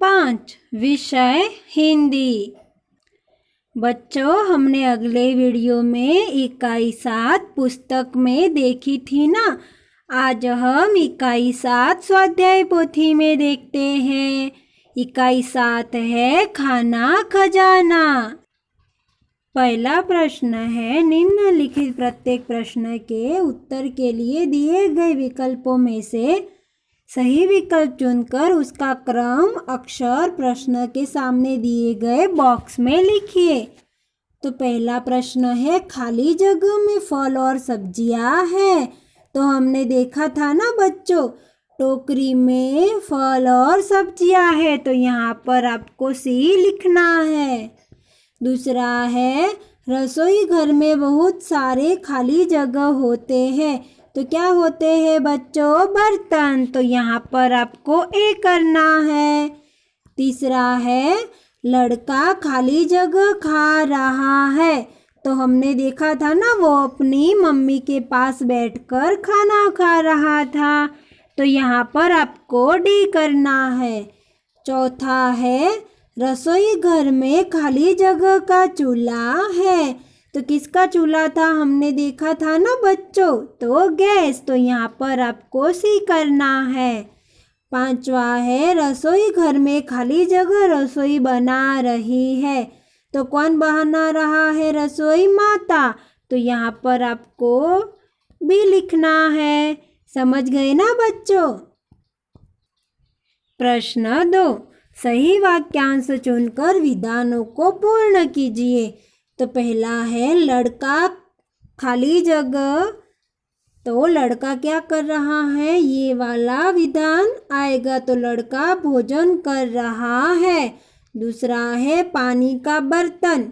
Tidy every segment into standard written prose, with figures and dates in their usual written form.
5 विषय हिंदी। बच्चों, हमने अगले वीडियो में इकाई 7 पुस्तक में देखी थी ना। आज हम इकाई 7 स्वाध्याय पोथी में देखते हैं। इकाई 7 है खाना खजाना। पहला प्रश्न है, निम्नलिखित प्रत्येक प्रश्न के उत्तर के लिए दिए गए विकल्पों में से सही विकल्प चुनकर उसका क्रम अक्षर प्रश्न के सामने दिए गए बॉक्स में लिखिए। तो पहला प्रश्न है, खाली जगह में फल और सब्जियां हैं। तो हमने देखा था ना बच्चों, टोकरी में फल और सब्जियां है, तो यहाँ पर आपको सी लिखना है। दूसरा है, रसोई घर में बहुत सारे खाली जगह होते हैं। तो क्या होते हैं बच्चों? बर्तन। तो यहाँ पर आपको ए करना है। तीसरा है, लड़का खाली जगह खा रहा है। तो हमने देखा था ना, वो अपनी मम्मी के पास बैठकर खाना खा रहा था। तो यहाँ पर आपको डी करना है। चौथा है, रसोई घर में खाली जगह का चूल्हा है। तो किसका चूल्हा था? हमने देखा था ना बच्चों, तो गैस। तो यहाँ पर आपको सी करना है। पांचवा है, रसोई घर में खाली जगह रसोई बना रही है। तो कौन बना रहा है? रसोई माता। तो यहाँ पर आपको भी लिखना है। समझ गए ना बच्चों? प्रश्न 2, सही वाक्यांश चुनकर विधानों को पूर्ण कीजिए। तो पहला है, लड़का खाली जगह। तो लड़का क्या कर रहा है? ये वाला विधान आएगा। तो लड़का भोजन कर रहा है। दूसरा है, पानी का बर्तन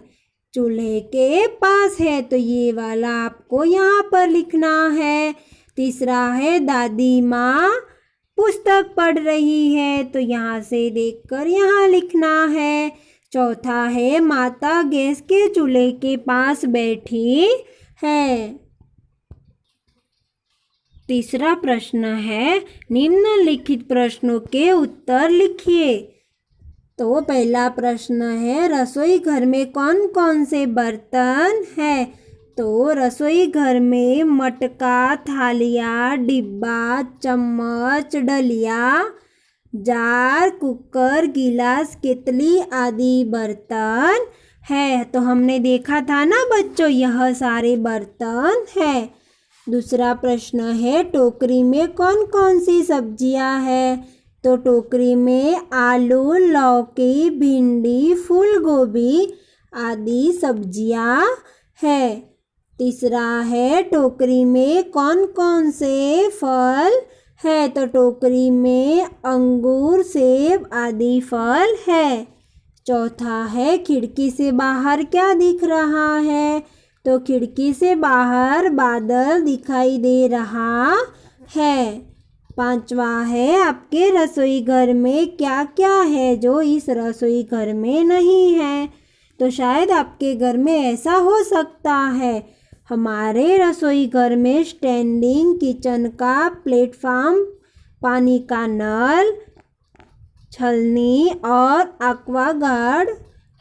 चूल्हे के पास है। तो ये वाला आपको यहाँ पर लिखना है। तीसरा है, दादी माँ पुस्तक पढ़ रही है। तो यहाँ से देखकर यहाँ लिखना है। चौथा है, माता गैस के चूल्हे के पास बैठी है। तीसरा प्रश्न है, निम्नलिखित प्रश्नों के उत्तर लिखिए। तो पहला प्रश्न है, रसोई घर में कौन कौन से बर्तन हैं? तो रसोई घर में मटका, थालिया, डिब्बा, चम्मच, डलिया, जार, कुकर, गिलास, केतली आदि बर्तन है। तो हमने देखा था ना बच्चों, यह सारे बर्तन हैं। दूसरा प्रश्न है, टोकरी में कौन कौन सी सब्जियां हैं? तो टोकरी में आलू, लौकी, भिंडी, फूल गोभी आदि सब्जियां हैं। तीसरा है, टोकरी में कौन कौन से फल है? तो टोकरी में अंगूर, सेब आदि फल है। चौथा है, खिड़की से बाहर क्या दिख रहा है? तो खिड़की से बाहर बादल दिखाई दे रहा है। पांचवा है, आपके रसोई घर में क्या क्या है जो इस रसोई घर में नहीं है? तो शायद आपके घर में ऐसा हो सकता है, हमारे रसोई घर में स्टैंडिंग किचन का प्लेटफॉर्म, पानी का नल, छलनी और एक्वागार्ड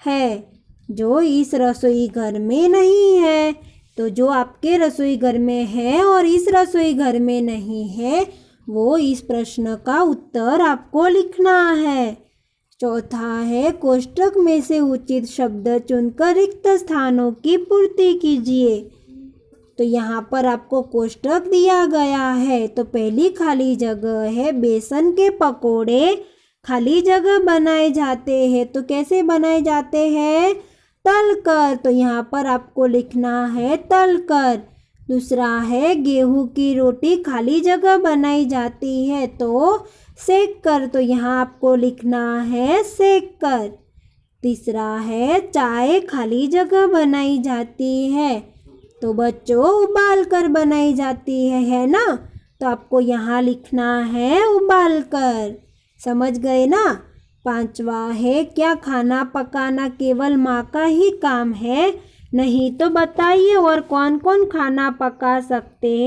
है, जो इस रसोई घर में नहीं है। तो जो आपके रसोई घर में है और इस रसोई घर में नहीं है, वो इस प्रश्न का उत्तर आपको लिखना है। चौथा है, कोष्ठक में से उचित शब्द चुनकर रिक्त स्थानों की पूर्ति कीजिए। तो यहाँ पर आपको कोष्ठक दिया गया है। तो पहली खाली जगह है, बेसन के पकोड़े खाली जगह बनाए जाते हैं। तो कैसे बनाए जाते हैं? तलकर। तो यहाँ पर आपको लिखना है तलकर। दूसरा है, गेहूं की रोटी खाली जगह बनाई जाती है। तो सेक कर। तो यहाँ आपको लिखना है सेक कर। तीसरा है, चाय खाली जगह बनाई जाती है। तो बच्चों, उबाल कर बनाई जाती है ना? तो आपको यहाँ लिखना है उबाल कर। समझ गए ना? पांचवा है, क्या खाना पकाना केवल माँ का ही काम है? नहीं तो बताइए, और कौन कौन खाना पका सकते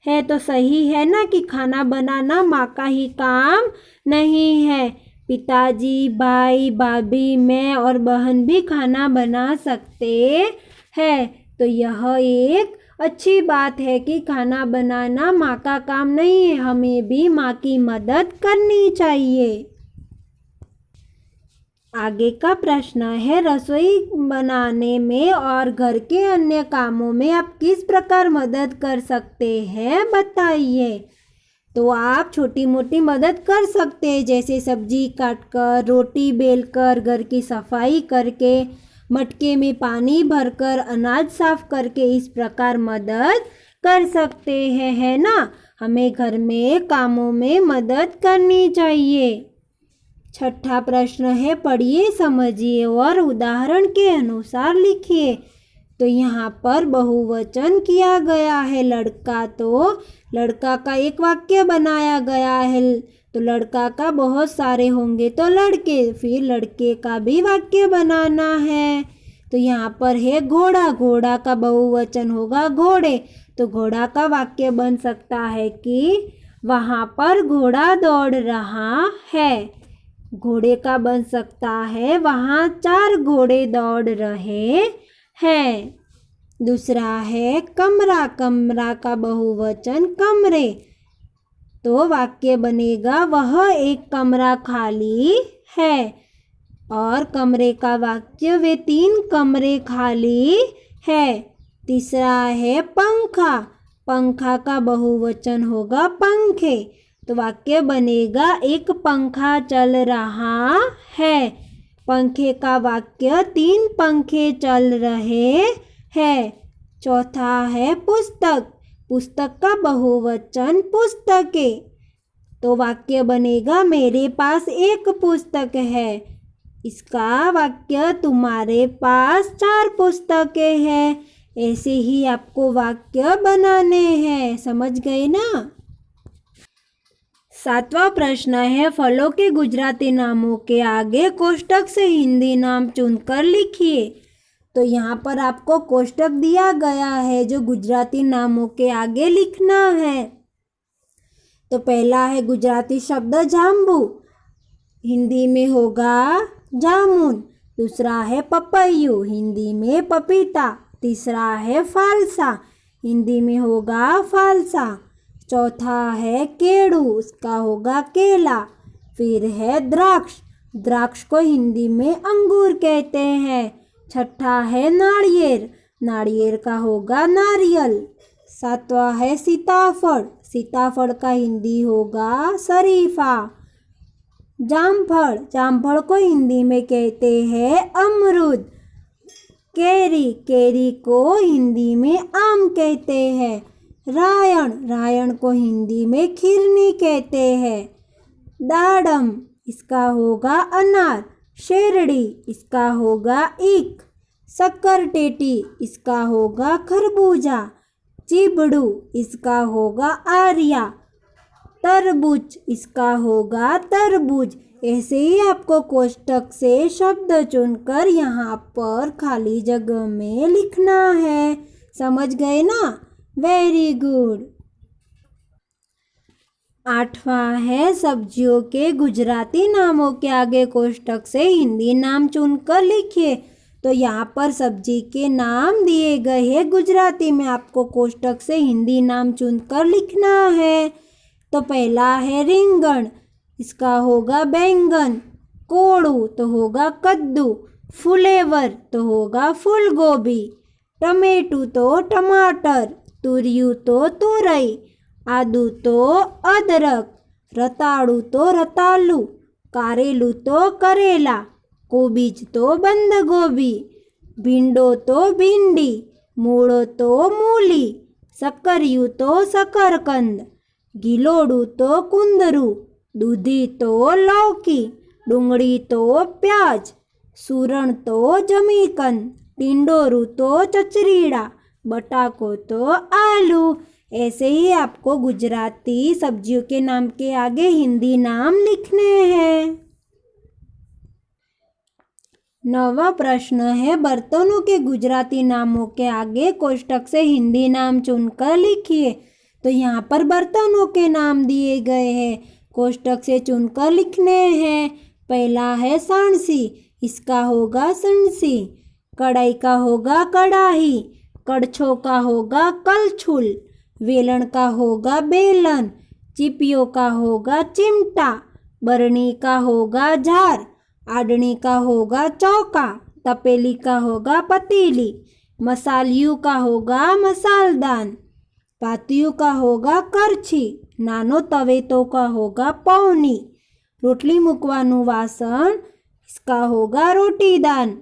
हैं? तो सही है ना कि खाना बनाना माँ का ही काम नहीं है। पिताजी, भाई, भाभी, मैं और बहन भी खाना बना सकते हैं। तो यह एक अच्छी बात है कि खाना बनाना माँ का काम नहीं है, हमें भी माँ की मदद करनी चाहिए। आगे का प्रश्न है, रसोई बनाने में और घर के अन्य कामों में आप किस प्रकार मदद कर सकते हैं, बताइए। तो आप छोटी मोटी मदद कर सकते हैं, जैसे सब्जी काटकर, रोटी बेलकर, घर की सफाई करके, मटके में पानी भरकर, अनाज साफ करके, इस प्रकार मदद कर सकते हैं, है ना। हमें घर में कामों में मदद करनी चाहिए। छठा प्रश्न है, पढ़िए, समझिए और उदाहरण के अनुसार लिखिए। तो यहाँ पर बहुवचन किया गया है लड़का, तो लड़का का एक वाक्य बनाया गया है। तो लड़का का बहुत सारे होंगे तो लड़के, फिर लड़के का भी वाक्य बनाना है। तो यहाँ पर है घोड़ा, घोड़ा का बहुवचन होगा घोड़े। तो घोड़ा का वाक्य बन सकता है कि वहाँ पर घोड़ा दौड़ रहा है। घोड़े का बन सकता है वहाँ 4 घोड़े दौड़ रहे हैं। दूसरा है कमरा, कमरा का बहुवचन कमरे। तो वाक्य बनेगा वह एक कमरा खाली है। और कमरे का वाक्य वे 3 कमरे खाली है। तीसरा है पंखा, पंखा का बहुवचन होगा पंखे। तो वाक्य बनेगा एक पंखा चल रहा है। पंखे का वाक्य 3 पंखे चल रहे हैं। चौथा है पुस्तक, पुस्तक का बहुवचन पुस्तकें। तो वाक्य बनेगा मेरे पास एक पुस्तक है। इसका वाक्य तुम्हारे पास 4 पुस्तकें हैं। ऐसे ही आपको वाक्य बनाने हैं, समझ गए ना। 7वां प्रश्न है, फलों के गुजराती नामों के आगे कोष्टक से हिंदी नाम चुनकर लिखिए। तो यहाँ पर आपको कोष्टक दिया गया है जो गुजराती नामों के आगे लिखना है। तो पहला है गुजराती शब्द जांबू, हिंदी में होगा जामुन। दूसरा है पपैयू, हिंदी में पपीता। तीसरा है फालसा, हिंदी में होगा फालसा। चौथा है केड़ू, उसका होगा केला। फिर है द्राक्ष, द्राक्ष को हिंदी में अंगूर कहते हैं। छठा है नारियल, नारियल का होगा नारियल। 7वां है सीताफल, सीताफल का हिंदी होगा शरीफा। जामफल, जामफल को हिंदी में कहते हैं अमरूद। केरी, केरी को हिंदी में आम कहते हैं। रायण, रायण को हिंदी में खीरनी कहते हैं। दाडम, इसका होगा अनार। शेरड़ी, इसका होगा ईख। सक्करटेटी, इसका होगा खरबूजा। चिबड़ू, इसका होगा आरिया। तरबूज, इसका होगा तरबूज। ऐसे ही आपको कोष्टक से शब्द चुनकर यहाँ पर खाली जगह में लिखना है, समझ गए ना। Very good. 8वां है सब्जियों के गुजराती नामों के आगे कोष्टक से हिंदी नाम चुनकर लिखिए। तो यहाँ पर सब्जी के नाम दिए गए हैं गुजराती में, आपको कोष्टक से हिंदी नाम चुनकर लिखना है। तो पहला है रिंगण, इसका होगा बैंगन। कोड़ू तो होगा कद्दू। फुलेवर तो होगा फूल गोभी। टमेटू तो टमाटर। तुरियू तो तुरई। आदू तो अदरक। रताड़ू तो रतालू। कारेलू तो करेला। कोबीज तो बंद गोभी। भिंडो तो भिंडी। मूळो तो मूली। सक्करियू तो शकरकंद। गिलोड़ू तो कुंदरू। दूधी तो लौकी। डूंगળી तो प्याज। सूरण तो जमीकन। टिंडोरू तो चचरीड़ा। बटाको तो आलू। ऐसे ही आपको गुजराती सब्जियों के नाम के आगे हिंदी नाम लिखने हैं। 9वां प्रश्न है, बर्तनों के गुजराती नामों के आगे कोष्टक से हिंदी नाम चुनकर लिखिए। तो यहाँ पर बर्तनों के नाम दिए गए हैं, कोष्टक से चुनकर लिखने हैं। पहला है सांडसी, इसका होगा संडसी। कढ़ाई का होगा कढ़ाही, कड़छों का होगा कलछुल, वेलन का होगा बेलन, चिपियों का होगा चिमटा, बरनी का होगा झार, आडनी का होगा चौका, तपेली का होगा पतीली, मसालियों का होगा मसालदान, पातियों का होगा करछी, नानो तवेतो का होगा पौनी, रोटली मूकवानुं वासण इसका होगा रोटीदान।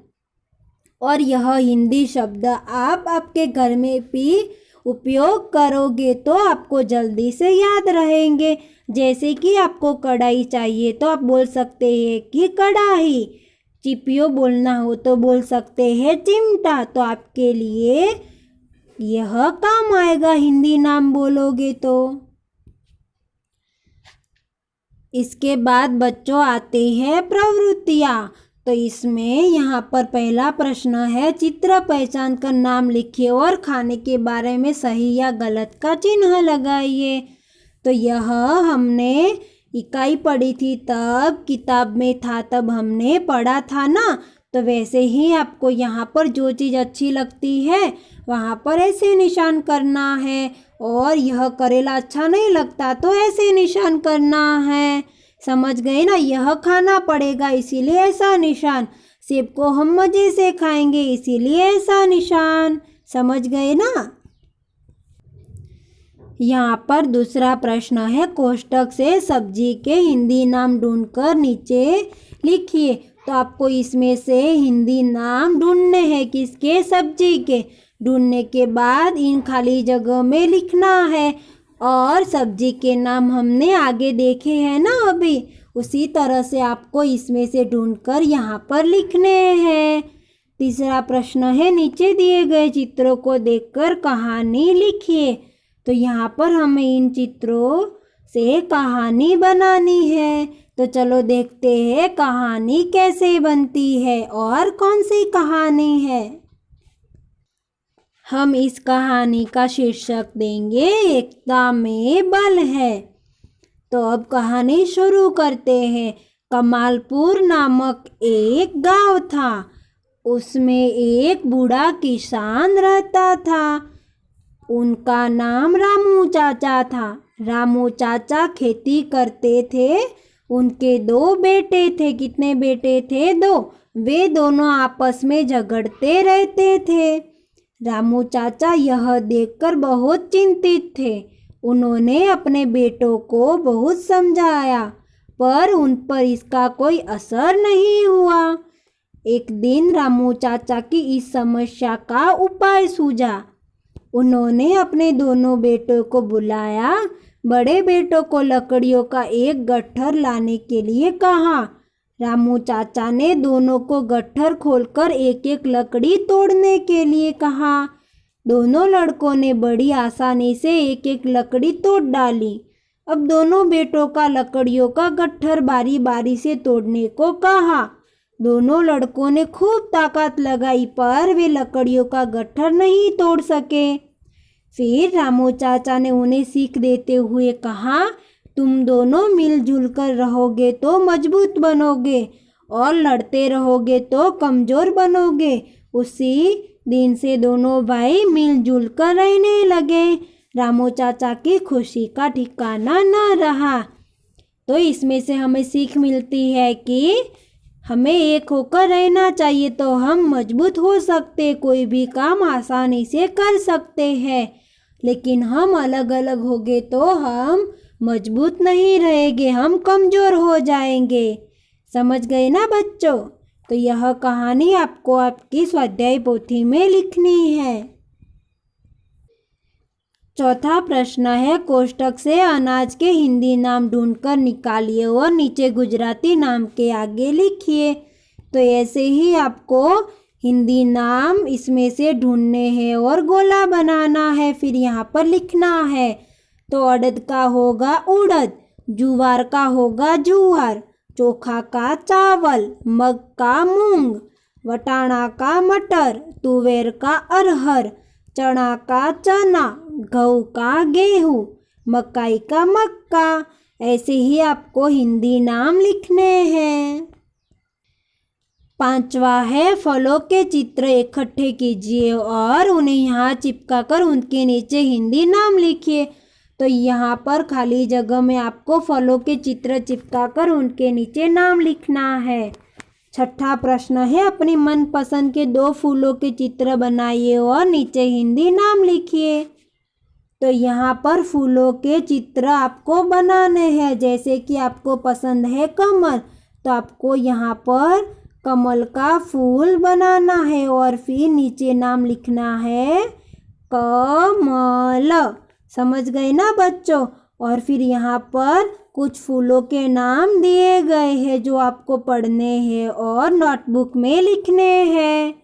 और यह हिंदी शब्द आप आपके घर में भी उपयोग करोगे तो आपको जल्दी से याद रहेंगे। जैसे कि आपको कढ़ाई चाहिए तो आप बोल सकते हैं कि कढ़ाई, चिपियों बोलना हो तो बोल सकते हैं चिमटा। तो आपके लिए यह काम आएगा हिंदी नाम बोलोगे तो। इसके बाद बच्चों आते हैं प्रवृत्तियाँ। तो इसमें यहाँ पर पहला प्रश्न है, चित्र पहचान कर नाम लिखिए और खाने के बारे में सही या गलत का चिन्ह लगाइए। तो यह हमने इकाई पढ़ी थी, तब किताब में था, तब हमने पढ़ा था ना। तो वैसे ही आपको यहाँ पर जो चीज़ अच्छी लगती है वहाँ पर ऐसे निशान करना है, और यह करेला अच्छा नहीं लगता तो ऐसे निशान करना है। समझ गए ना? यह खाना पड़ेगा इसीलिए ऐसा निशान, सेब को हम मज़े से खाएंगे इसीलिए ऐसा निशान। समझ गए ना? यहाँ पर दूसरा प्रश्न है, कोष्टक से सब्जी के हिंदी नाम ढूंढकर नीचे लिखिए। तो आपको इसमें से हिंदी नाम ढूंढने हैं, किसके? सब्जी के। ढूंढने के बाद इन खाली जगह में लिखना है, और सब्जी के नाम हमने आगे देखे हैं ना अभी, उसी तरह से आपको इसमें से ढूंढकर यहाँ पर लिखने हैं। तीसरा प्रश्न है, नीचे दिए गए चित्रों को देखकर कहानी लिखिए। तो यहाँ पर हमें इन चित्रों से कहानी बनानी है। तो चलो देखते हैं कहानी कैसे बनती है और कौन सी कहानी है। हम इस कहानी का शीर्षक देंगे एकता में बल है। तो अब कहानी शुरू करते हैं। कमालपुर नामक एक गांव था, उसमें एक बूढ़ा किसान रहता था। उनका नाम रामू चाचा था। रामू चाचा खेती करते थे। उनके 2 बेटे थे। कितने बेटे थे? 2। वे दोनों आपस में झगड़ते रहते थे। रामू चाचा यह देखकर बहुत चिंतित थे। उन्होंने अपने बेटों को बहुत समझाया, पर उन पर इसका कोई असर नहीं हुआ। एक दिन रामू चाचा की इस समस्या का उपाय सूझा। उन्होंने अपने दोनों बेटों को बुलाया। बड़े बेटों को लकड़ियों का एक गट्ठर लाने के लिए कहा। रामू चाचा ने दोनों को गट्ठर खोलकर एक एक लकड़ी तोड़ने के लिए कहा। दोनों लड़कों ने बड़ी आसानी से एक एक लकड़ी तोड़ डाली। अब दोनों बेटों का लकड़ियों का गट्ठर बारी बारी से तोड़ने को कहा। दोनों लड़कों ने खूब ताकत लगाई, पर वे लकड़ियों का गट्ठर नहीं तोड़ सके। फिर रामू चाचा ने उन्हें सीख देते हुए कहा, तुम दोनों मिलजुल कर रहोगे तो मजबूत बनोगे, और लड़ते रहोगे तो कमज़ोर बनोगे। उसी दिन से दोनों भाई मिलजुल कर रहने लगे। रामू चाचा की खुशी का ठिकाना न रहा। तो इसमें से हमें सीख मिलती है कि हमें एक होकर रहना चाहिए, तो हम मजबूत हो सकते, कोई भी काम आसानी से कर सकते हैं। लेकिन हम अलग अलग हो गए तो हम मजबूत नहीं रहेंगे, हम कमज़ोर हो जाएंगे। समझ गए ना बच्चों? तो यह कहानी आपको आपकी स्वाध्याय पोथी में लिखनी है। चौथा प्रश्न है, कोष्टक से अनाज के हिंदी नाम ढूंढकर निकालिए और नीचे गुजराती नाम के आगे लिखिए। तो ऐसे ही आपको हिंदी नाम इसमें से ढूंढने हैं और गोला बनाना है, फिर यहाँ पर लिखना है। तो अड़द का होगा उड़द, जुवार का होगा जुवार, चोखा का चावल, मग का मूंग, वटाणा का मटर, तुवेर का अरहर, चना का चना, गेहूं का गेहूं, मकाई का मक्का। ऐसे ही आपको हिंदी नाम लिखने हैं। पांचवा है फलों के चित्र इकट्ठे कीजिए और उन्हें यहाँ चिपका कर उनके नीचे हिंदी नाम लिखिए। तो यहाँ पर खाली जगह में आपको फलों के चित्र चिपका कर उनके नीचे नाम लिखना है। छठा प्रश्न है अपनी मनपसंद के 2 फूलों के चित्र बनाइए और नीचे हिंदी नाम लिखिए। तो यहाँ पर फूलों के चित्र आपको बनाने हैं। जैसे कि आपको पसंद है कमल, तो आपको यहाँ पर कमल का फूल बनाना है और फिर नीचे नाम लिखना है कमल। समझ गए ना बच्चों। और फिर यहाँ पर कुछ फूलों के नाम दिए गए हैं जो आपको पढ़ने हैं और नोटबुक में लिखने हैं।